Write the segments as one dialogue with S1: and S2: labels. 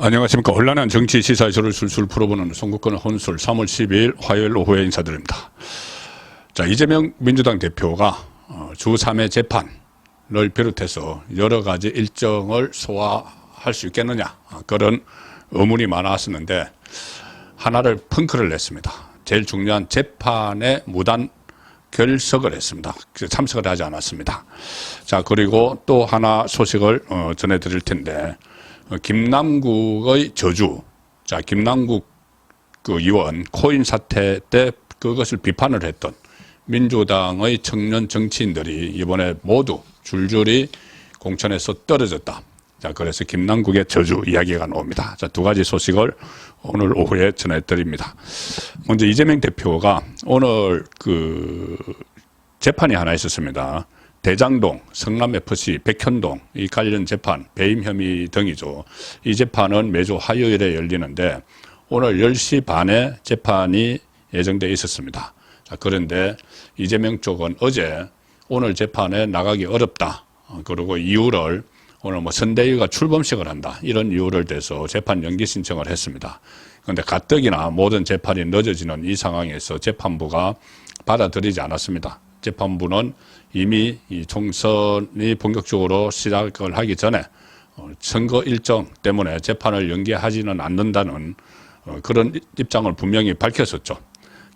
S1: 안녕하십니까. 혼란한 정치 시사쇼를 술술 풀어보는 송국권 혼술 3월 12일 화요일 오후에 인사드립니다. 자, 이재명 민주당 대표가 주 3회 재판을 비롯해서 여러 가지 일정을 소화할 수 있겠느냐, 그런 의문이 많았었는데 하나를 펑크를 냈습니다. 제일 중요한 재판에 무단 결석을 했습니다. 참석을 하지 않았습니다. 자, 그리고 또 하나 소식을 전해드릴 텐데, 김남국의 저주. 자, 김남국 그 의원 코인 사태 때 그것을 비판을 했던 민주당의 청년 정치인들이 이번에 모두 줄줄이 공천에서 떨어졌다. 자, 그래서 김남국의 저주 이야기가 나옵니다. 자, 두 가지 소식을 오늘 오후에 전해드립니다. 먼저 이재명 대표가 오늘 그 재판이 하나 있었습니다. 대장동, 성남FC, 백현동 이 관련 재판, 배임 혐의 등이죠. 이 재판은 매주 화요일에 열리는데 오늘 10시 반에 재판이 예정되어 있었습니다. 자, 그런데 이재명 쪽은 어제 오늘 재판에 나가기 어렵다. 그리고 이유를 오늘 뭐 선대위가 출범식을 한다. 이런 이유를 대서 재판 연기 신청을 했습니다. 그런데 가뜩이나 모든 재판이 늦어지는 이 상황에서 재판부가 받아들이지 않았습니다. 재판부는 이미 이 총선이 본격적으로 시작을 하기 전에 선거 일정 때문에 재판을 연기하지는 않는다는 그런 입장을 분명히 밝혔었죠.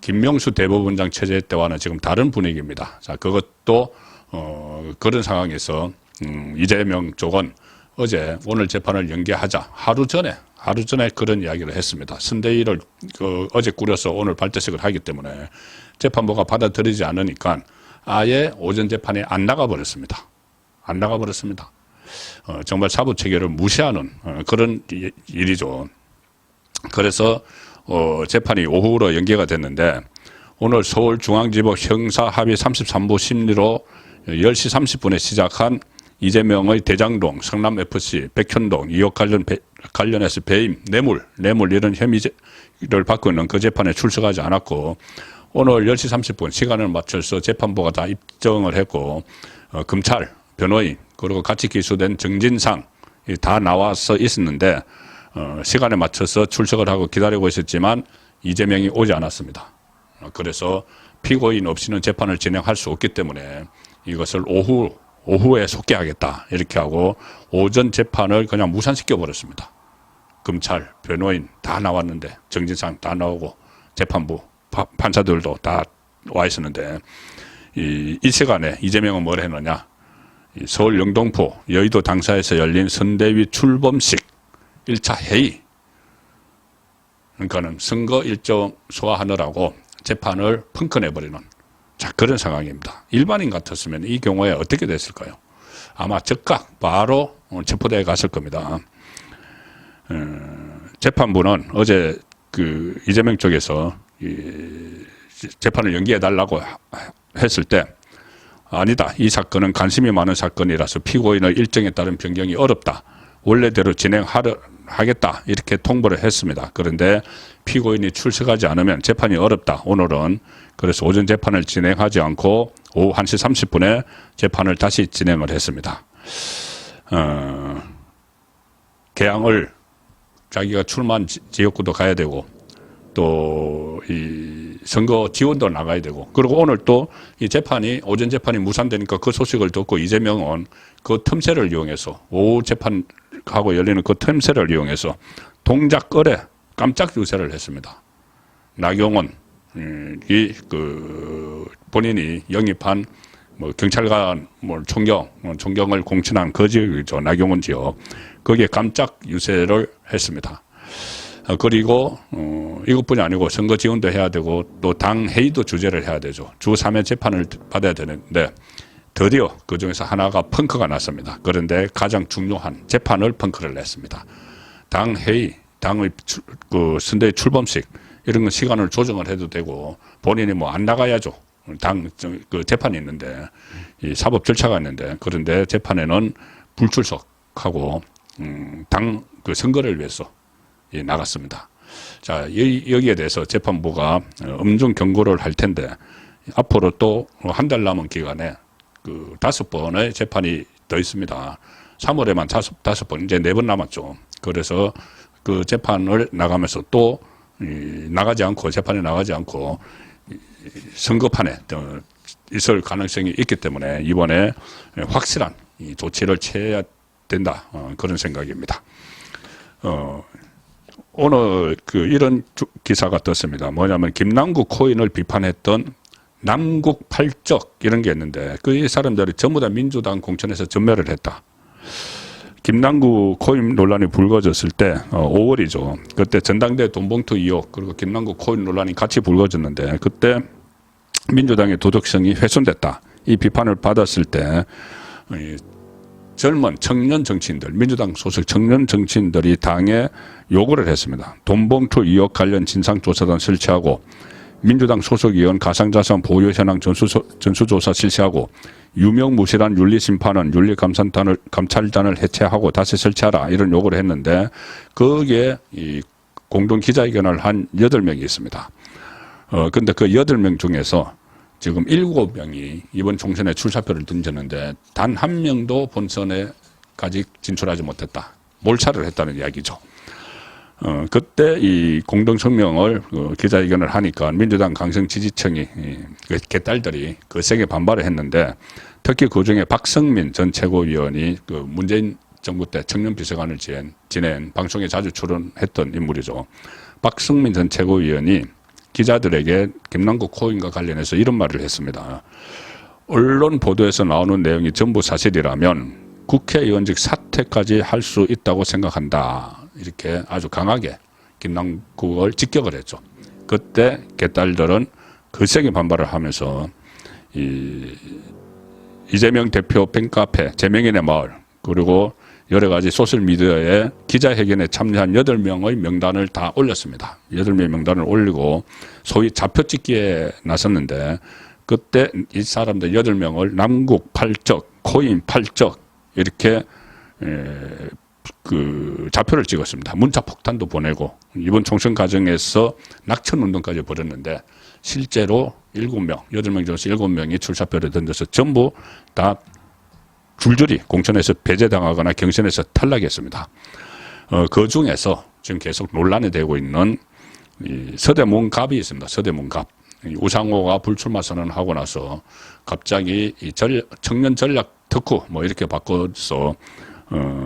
S1: 김명수 대법원장 체제 때와는 지금 다른 분위기입니다. 자, 그것도 그런 상황에서 이재명 쪽은 어제 오늘 재판을 연기하자 하루 전에 그런 이야기를 했습니다. 선대위를 어제 꾸려서 오늘 발대식을 하기 때문에 재판부가 받아들이지 않으니까 아예 오전 재판에 안 나가버렸습니다. 정말 사법 체계를 무시하는 그런 일이죠. 그래서 재판이 오후로 연기가 됐는데 오늘 서울중앙지법 형사합의 33부 심리로 10시 30분에 시작한 이재명의 대장동, 성남FC, 백현동, 이억 관련해서 배임, 뇌물 이런 혐의를 받고 있는 그 재판에 출석하지 않았고 오늘 10시 30분 시간을 맞춰서 재판부가 다 입정을 했고 검찰, 변호인 그리고 같이 기소된 정진상 다 나와서 있었는데 시간에 맞춰서 출석을 하고 기다리고 있었지만 이재명이 오지 않았습니다. 그래서 피고인 없이는 재판을 진행할 수 없기 때문에 이것을 오후에 속개하겠다 이렇게 하고 오전 재판을 그냥 무산시켜 버렸습니다. 검찰, 변호인 다 나왔는데 정진상 다 나오고 재판부 판사들도 다 와 있었는데 이 시간에 이재명은 뭘 했느냐, 서울 영등포 여의도 당사에서 열린 선대위 출범식 1차 회의, 그러니까는 선거 일정 소화하느라고 재판을 펑크내버리는 자, 그런 상황입니다. 일반인 같았으면 이 경우에 어떻게 됐을까요? 아마 즉각 바로 체포대에 갔을 겁니다. 재판부는 어제 그 이재명 쪽에서 재판을 연기해달라고 했을 때 아니다. 이 사건은 관심이 많은 사건이라서 피고인의 일정에 따른 변경이 어렵다. 원래대로 진행하겠다. 이렇게 통보를 했습니다. 그런데 피고인이 출석하지 않으면 재판이 어렵다. 오늘은 그래서 오전 재판을 진행하지 않고 오후 1시 30분에 재판을 다시 진행을 했습니다. 개항을 자기가 출마한 지역구도 가야 되고 또 이 선거 지원도 나가야 되고 그리고 오늘 또 이 재판이 오전 재판이 무산되니까 그 소식을 듣고 이재명은 그 틈새를 이용해서 오후 재판하고 열리는 그 틈새를 이용해서 동작거래 깜짝 유세를 했습니다. 나경원 본인이 영입한 뭐 경찰관 총경을 공천한 그 지역이죠. 나경원 지역. 거기에 깜짝 유세를 했습니다. 그리고 이것뿐이 아니고 선거 지원도 해야 되고 또 당 회의도 주재를 해야 되죠. 주 3회 재판을 받아야 되는데 드디어 그 중에서 하나가 펑크가 났습니다. 그런데 가장 중요한 재판을 펑크를 냈습니다. 당 회의, 당의 그 선대위 출범식 이런 건 시간을 조정을 해도 되고 본인이 뭐 안 나가야죠. 그 재판이 있는데 이 사법 절차가 있는데 그런데 재판에는 불출석하고 당 그 선거를 위해서 나갔습니다. 자, 여기에 대해서 재판부가 엄중 경고를 할 텐데 앞으로 또 한 달 남은 기간에 그 5번의 재판이 더 있습니다. 3월에만 5번, 이제 4번 남았죠. 그래서 그 재판을 나가면서 또 나가지 않고 재판에 나가지 않고 선거판에 있을 가능성이 있기 때문에 이번에 확실한 조치를 취해야 된다, 그런 생각입니다. 오늘 이런 기사가 떴습니다. 뭐냐면 김남국 코인을 비판했던 남국 팔적 이런 게 있는데 그 사람들이 전부 다 민주당 공천에서 전멸을 했다. 김남국 코인 논란이 불거졌을 때 5월이죠. 그때 전당대 돈봉투 의혹 그리고 김남국 코인 논란이 같이 불거졌는데 그때 민주당의 도덕성이 훼손됐다. 이 비판을 받았을 때 젊은 청년 정치인들, 민주당 소속 청년 정치인들이 당에 요구를 했습니다. 돈봉투 의혹 관련 진상조사단 설치하고 민주당 소속 의원 가상자산 보유 현황 전수조사 실시하고 유명무실한 윤리심판원, 윤리감찰단을 해체하고 다시 설치하라 이런 요구를 했는데 거기에 이 공동기자회견을 한 8명이 있습니다. 근데 그 8명 중에서 지금 7명이 이번 총선에 출사표를 던졌는데 단 한 명도 본선에까지 진출하지 못했다. 몰차를 했다는 이야기죠. 그때 이 공동성명을 기자회견을 하니까 민주당 강성 지지층이 그 개딸들이 거세게 반발을 했는데 특히 그중에 박성민 전 최고위원이 그 문재인 정부 때 청년비서관을 지낸 방송에 자주 출연했던 인물이죠. 박성민 전 최고위원이 기자들에게 김남국 코인과 관련해서 이런 말을 했습니다. 언론 보도에서 나오는 내용이 전부 사실이라면 국회의원직 사퇴까지 할 수 있다고 생각한다. 이렇게 아주 강하게 김남국을 직격을 했죠. 그때 개딸들은 거세게 반발을 하면서 이재명 대표 팬카페, 재명인의 마을, 그리고 여러 가지 소셜미디어에 기자회견에 참여한 8명의 명단을 다 올렸습니다. 8명의 명단을 올리고 소위 좌표 찍기에 나섰는데 그때 이 사람들 8명을 남국 팔적, 코인 팔적 이렇게 그 좌표를 찍었습니다. 문자 폭탄도 보내고 이번 총선 과정에서 낙천 운동까지 벌였는데 실제로 7명, 8명 중에서 7명이 출사표를 던져서 전부 다 줄줄이 공천에서 배제당하거나 경선에서 탈락했습니다. 그 중에서 지금 계속 논란이 되고 있는 서대문갑이 있습니다. 서대문갑. 우상호가 불출마 선언하고 나서 갑자기 청년 전략 특구 뭐 이렇게 바꿔서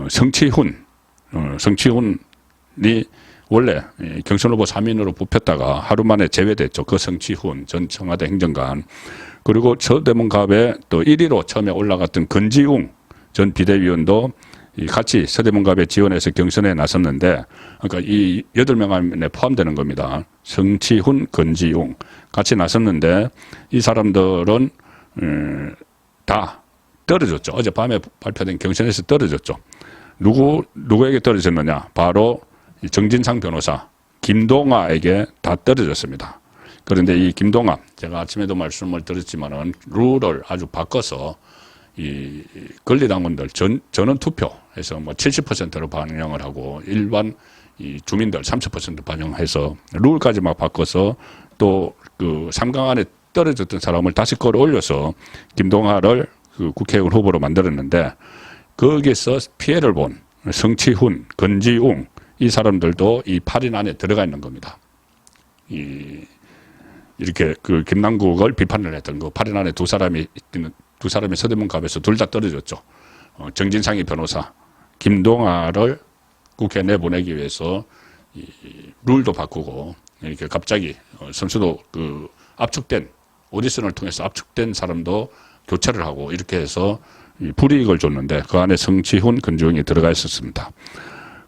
S1: 성치훈이 원래 경선 후보 3인으로 뽑혔다가 하루 만에 제외됐죠. 그 성치훈 전 청와대 행정관. 그리고 서대문갑에 또 1위로 처음에 올라갔던 건지웅 전 비대위원도 같이 서대문갑에 지원해서 경선에 나섰는데, 그러니까 이 8명 안에 포함되는 겁니다. 성치훈, 건지웅 같이 나섰는데 이 사람들은 다 떨어졌죠. 어젯밤에 발표된 경선에서 떨어졌죠. 누구에게 떨어졌느냐? 바로 정진상 변호사, 김동아에게 다 떨어졌습니다. 그런데 이 김동아, 제가 아침에도 말씀을 드렸지만은 룰을 아주 바꿔서 이 권리당원들 전원 투표해서 뭐 70%로 반영을 하고 일반 이 주민들 30% 반영해서 룰까지 막 바꿔서 또 그 3강 안에 떨어졌던 사람을 다시 끌어올려서 김동아를 그 국회의원 후보로 만들었는데 거기서 피해를 본 성치훈, 건지웅 이 사람들도 이 8인 안에 들어가 있는 겁니다. 이렇게 그 김남국을 비판을 했던 그 8인 안에 두 사람이 서대문갑에서 둘 다 떨어졌죠. 정진상이 변호사, 김동아를 국회에 내보내기 위해서 룰도 바꾸고 이렇게 갑자기 선수도 그 압축된 오디션을 통해서 압축된 사람도 교체를 하고 이렇게 해서 불이익을 줬는데 그 안에 성치훈, 건지웅이 들어가 있었습니다.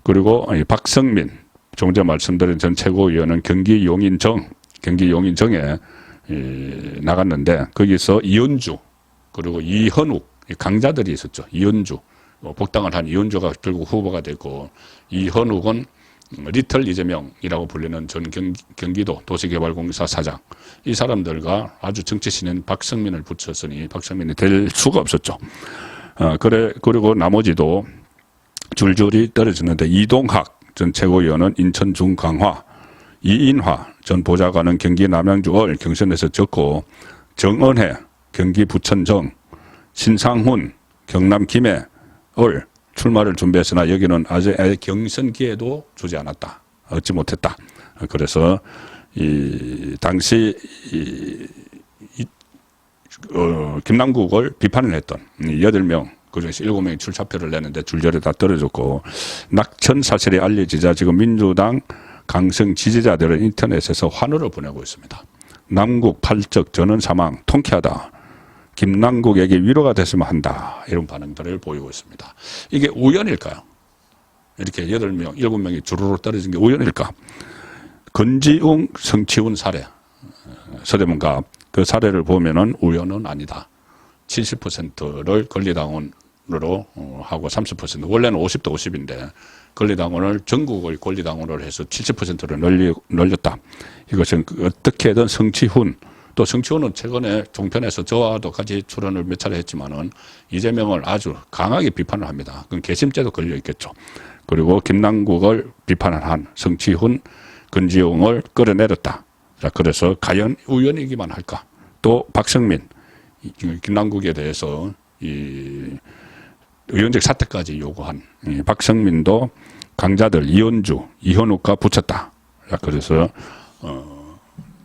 S1: 그리고 박성민, 조금 전에 말씀드린 전 최고위원은 경기 용인정에 나갔는데 거기서 이현주 그리고 이현욱 강자들이 있었죠. 이현주 복당을 한 이현주가 결국 후보가 됐고 이현욱은 리틀 이재명이라고 불리는 전 경기도 도시개발공사 사장 이 사람들과 아주 정치신인 박성민을 붙였으니 박성민이 될 수가 없었죠. 그리고 나머지도 줄줄이 떨어졌는데 이동학 전 최고위원은 인천 중강화, 이인화 전 보좌관은 경기 남양주을 경선에서 졌고 정은혜 경기 부천정, 신상훈 경남 김해을 출마를 준비했으나 여기는 아주 경선 기회도 주지 않았다. 얻지 못했다. 그래서 당시 김남국을 비판을 했던 8명, 그중에서 7명이 출사표를 내는데 줄줄이 다 떨어졌고, 낙천 사실이 알려지자 지금 민주당 강성 지지자들은 인터넷에서 환호를 보내고 있습니다. 남국 팔적 전원 사망 통쾌하다. 김남국에게 위로가 됐으면 한다. 이런 반응들을 보이고 있습니다. 이게 우연일까요? 이렇게 8명, 7명이 주르르 떨어진 게 우연일까? 권지웅, 성치훈 사례, 서대문갑, 그 사례를 보면은 우연은 아니다. 70%를 권리당원으로 하고 30%, 원래는 50대 50인데, 권리당원을 전국의 권리당원으로 해서 70%를 늘렸다. 이것은 어떻게든 성치훈, 또 성치훈은 최근에 종편에서 저와도 같이 출연을 몇 차례 했지만은 이재명을 아주 강하게 비판을 합니다. 그건 개심죄도 걸려 있겠죠. 그리고 김남국을 비판을 한 성치훈, 권지웅을 끌어내렸다. 자, 그래서 과연 우연이기만 할까? 또 박성민, 김남국에 대해서 의원직 사퇴까지 요구한 박성민도 강자들 이현주, 이현욱과 붙였다. 자, 그래서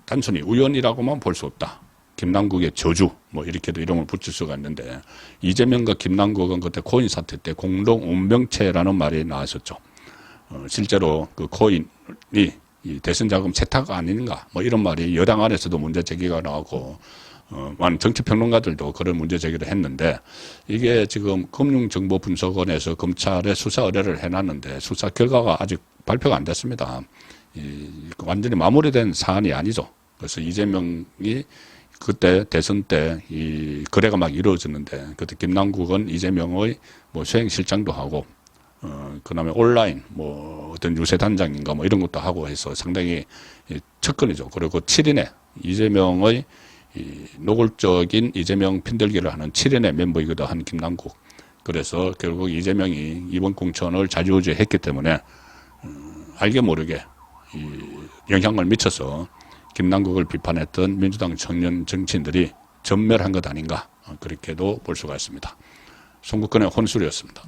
S1: 단순히 우연이라고만 볼 수 없다. 김남국의 저주, 뭐 이렇게도 이름을 붙일 수가 있는데, 이재명과 김남국은 그때 코인 사태 때 공동 운명체라는 말이 나왔었죠. 실제로 그 코인이 이 대선 자금 세탁 아닌가, 뭐 이런 말이 여당 안에서도 문제 제기가 나오고, 많은 정치평론가들도 그런 문제 제기를 했는데, 이게 지금 금융정보분석원에서 검찰에 수사 의뢰를 해놨는데 수사 결과가 아직 발표가 안 됐습니다. 완전히 마무리된 사안이 아니죠. 그래서 이재명이 그때 대선 때 이 거래가 막 이루어졌는데, 그때 김남국은 이재명의 뭐 수행실장도 하고, 그다음에 온라인 뭐 어떤 유세 단장인가 뭐 이런 것도 하고 해서 상당히 척근이죠. 그리고 7인의 이재명의 노골적인 이재명 편들기를 하는 7인의 멤버이기도 한 김남국. 그래서 결국 이재명이 이번 공천을 좌지우지했기 때문에 알게 모르게 영향을 미쳐서 김남국을 비판했던 민주당 청년 정치인들이 전멸한 것 아닌가, 그렇게도 볼 수가 있습니다. 송국근의 혼술이었습니다.